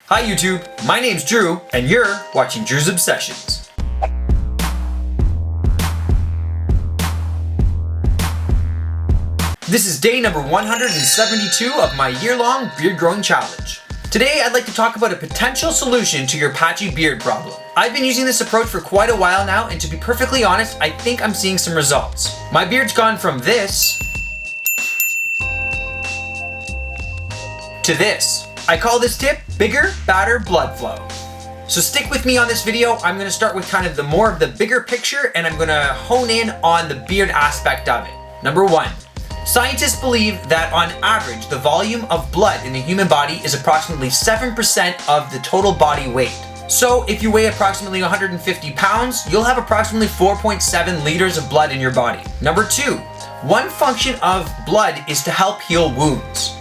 Hi YouTube, my name's Drew, and you're watching Drew's Obsessions. This is day number 172 of my year-long beard growing challenge. Today I'd like to talk about a potential solution to your patchy beard problem. I've been using this approach for quite a while now, and to be perfectly honest, I think I'm seeing some results. My beard's gone from this to this. I call this tip bigger, badder blood flow. So stick with me on this video. I'm going to start with kind of the more of the bigger picture, and I'm going to hone in on the beard aspect of it. Number one, scientists believe that on average, the volume of blood in the human body is approximately 7% of the total body weight. So if you weigh approximately 150 pounds, you'll have approximately 4.7 liters of blood in your body. Number two, one function of blood is to help heal wounds.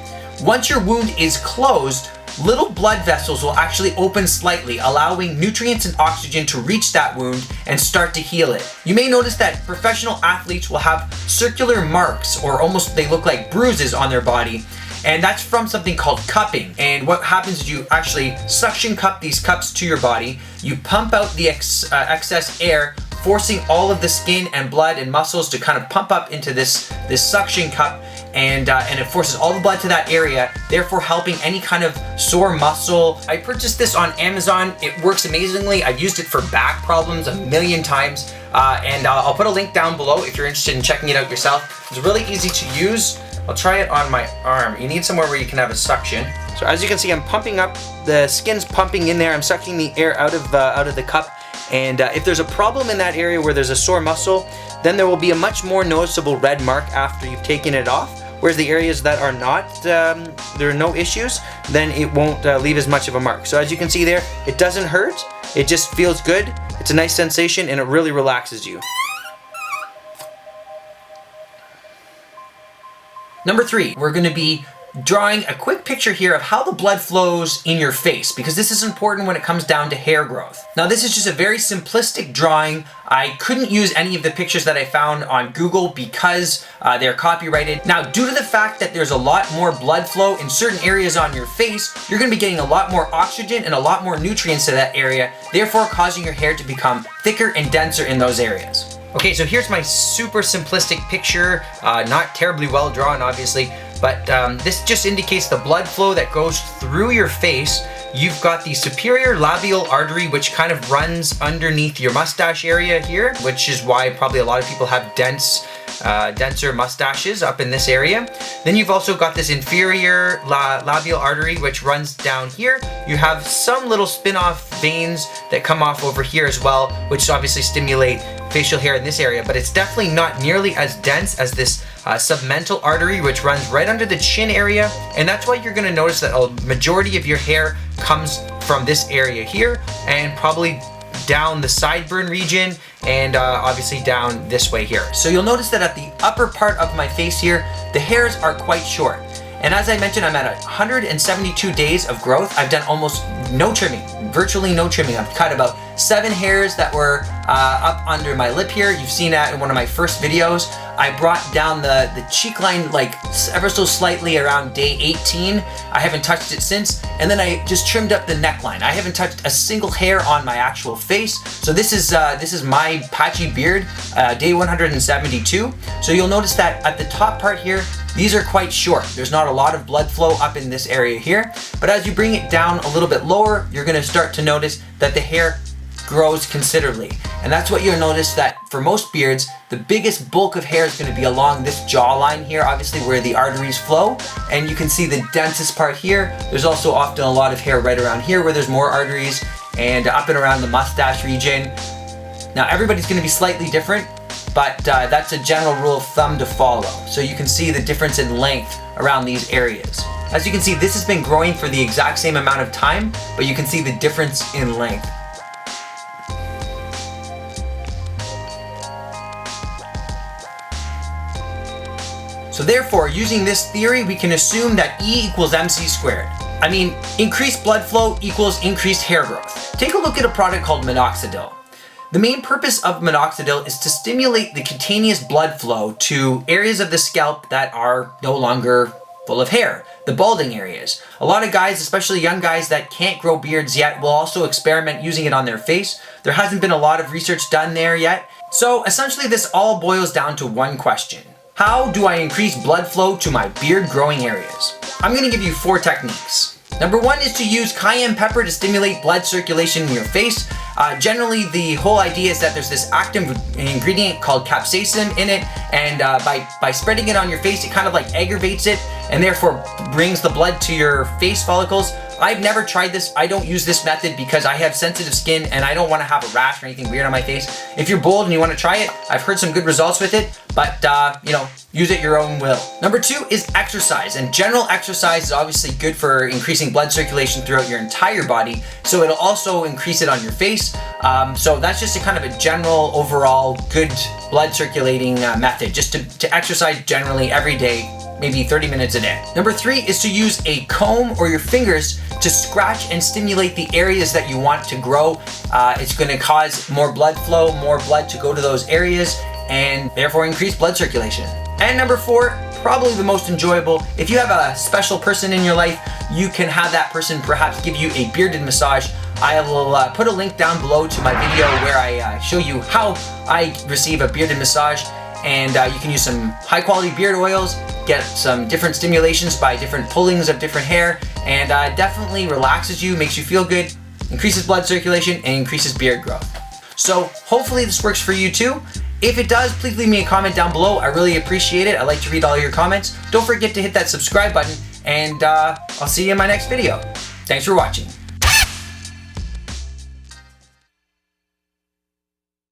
Once your wound is closed, little blood vessels will actually open slightly, allowing nutrients and oxygen to reach that wound and start to heal it. You may notice that professional athletes will have circular marks, or almost they look like bruises on their body, and that's from something called cupping. And what happens is you actually suction cup these cups to your body, you pump out the excess air, forcing all of the skin and blood and muscles to kind of pump up into this suction cup, and it forces all the blood to that area, therefore helping any kind of sore muscle. I purchased this on Amazon. It works amazingly. I've used it for back problems a million times, and I'll put a link down below if you're interested in checking it out yourself. It's really easy to use. I'll try it on my arm. You need somewhere where you can have a suction. So as you can see, I'm pumping up, the skin's pumping in there. I'm sucking the air out of the cup. And if there's a problem in that area where there's a sore muscle, then there will be a much more noticeable red mark after you've taken it off. Whereas the areas that are not, there are no issues, then it won't leave as much of a mark. So as you can see there, it doesn't hurt, it just feels good, it's a nice sensation, and it really relaxes you. Number three, we're going to be drawing a quick picture here of how the blood flows in your face, because this is important when it comes down to hair growth. Now this is just a very simplistic drawing. I couldn't use any of the pictures that I found on Google because they're copyrighted. Now, due to the fact that there's a lot more blood flow in certain areas on your face, you're going to be getting a lot more oxygen and a lot more nutrients to that area, therefore causing your hair to become thicker and denser in those areas. Okay, so here's my super simplistic picture, not terribly well drawn obviously, but this just indicates the blood flow that goes through your face. You've got the superior labial artery, which kind of runs underneath your mustache area here, which is why probably a lot of people have denser mustaches up in this area. Then you've also got this inferior labial artery, which runs down here. You have some little spin-off veins that come off over here as well, which obviously stimulate facial hair in this area, but it's definitely not nearly as dense as this submental artery, which runs right under the chin area, and that's why you're going to notice that a majority of your hair comes from this area here, and probably down the sideburn region, and obviously down this way here. So you'll notice that at the upper part of my face here, the hairs are quite short. And as I mentioned, I'm at 172 days of growth. I've done almost no trimming, virtually no trimming. I've cut about 7 hairs that were up under my lip here. You've seen that in one of my first videos. I brought down the cheek line like ever so slightly around day 18. I haven't touched it since. And then I just trimmed up the neckline. I haven't touched a single hair on my actual face. So this is my patchy beard, day 172. So you'll notice that at the top part here, these are quite short. There's not a lot of blood flow up in this area here, but as you bring it down a little bit lower, you're gonna start to notice that the hair grows considerably. And that's what you'll notice, that for most beards, the biggest bulk of hair is gonna be along this jawline here, obviously where the arteries flow. And you can see the densest part here. There's also often a lot of hair right around here where there's more arteries, and up and around the mustache region. Now everybody's gonna be slightly different, but that's a general rule of thumb to follow. So you can see the difference in length around these areas. As you can see, this has been growing for the exact same amount of time, but you can see the difference in length. So therefore, using this theory, we can assume that E equals MC squared. I mean, increased blood flow equals increased hair growth. Take a look at a product called minoxidil. The main purpose of minoxidil is to stimulate the cutaneous blood flow to areas of the scalp that are no longer full of hair, the balding areas. A lot of guys, especially young guys that can't grow beards yet, will also experiment using it on their face. There hasn't been a lot of research done there yet. So essentially this all boils down to one question. How do I increase blood flow to my beard growing areas? I'm gonna give you 4 techniques. Number 1 is to use cayenne pepper to stimulate blood circulation in your face. Generally, the whole idea is that there's this active ingredient called capsaicin in it, and by spreading it on your face, it kind of like aggravates it and therefore brings the blood to your face follicles. I've never tried this. I don't use this method because I have sensitive skin and I don't want to have a rash or anything weird on my face. If you're bold and you want to try it, I've heard some good results with it, but use it your own will. Number 2 is exercise, and general exercise is obviously good for increasing blood circulation throughout your entire body, so it'll also increase it on your face. So that's just a kind of a general overall good blood circulating method, just to exercise generally every day, maybe 30 minutes a day. Number 3 is to use a comb or your fingers to scratch and stimulate the areas that you want to grow. It's going to cause more blood flow, more blood to go to those areas, and therefore increase blood circulation. And number 4, probably the most enjoyable, if you have a special person in your life, you can have that person perhaps give you a bearded massage. I will put a link down below to my video where I show you how I receive a bearded massage, and you can use some high quality beard oils, get some different stimulations by different pullings of different hair, and definitely relaxes you, makes you feel good, increases blood circulation, and increases beard growth. So hopefully this works for you too. If it does, please leave me a comment down below. I really appreciate it. I like to read all your comments. Don't forget to hit that subscribe button, and I'll see you in my next video. Thanks for watching.